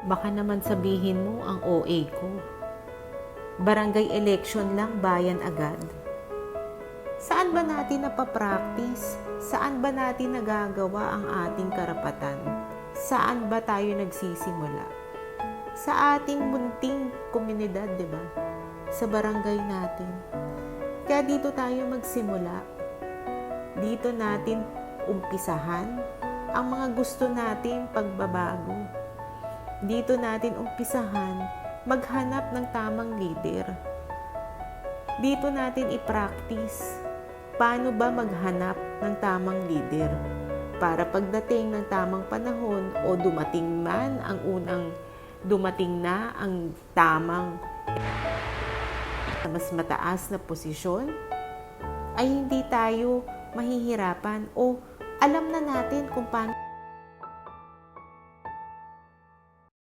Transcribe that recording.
Baka naman sabihin mo ang OA ko. Barangay election lang, bayan agad. Saan ba natin napapractice? Saan ba natin nagagawa ang ating karapatan? Saan ba tayo nagsisimula? Sa ating munting komunidad, di ba? Sa barangay natin. Kaya dito tayo magsimula. Dito natin umpisahan ang mga gusto nating pagbabago. Dito natin umpisahan maghanap ng tamang leader. Dito natin i-practice paano ba maghanap ng tamang leader para pagdating ng tamang panahon o dumating na ang tamang mas mataas na posisyon, ay hindi tayo mahihirapan o alam na natin kung paano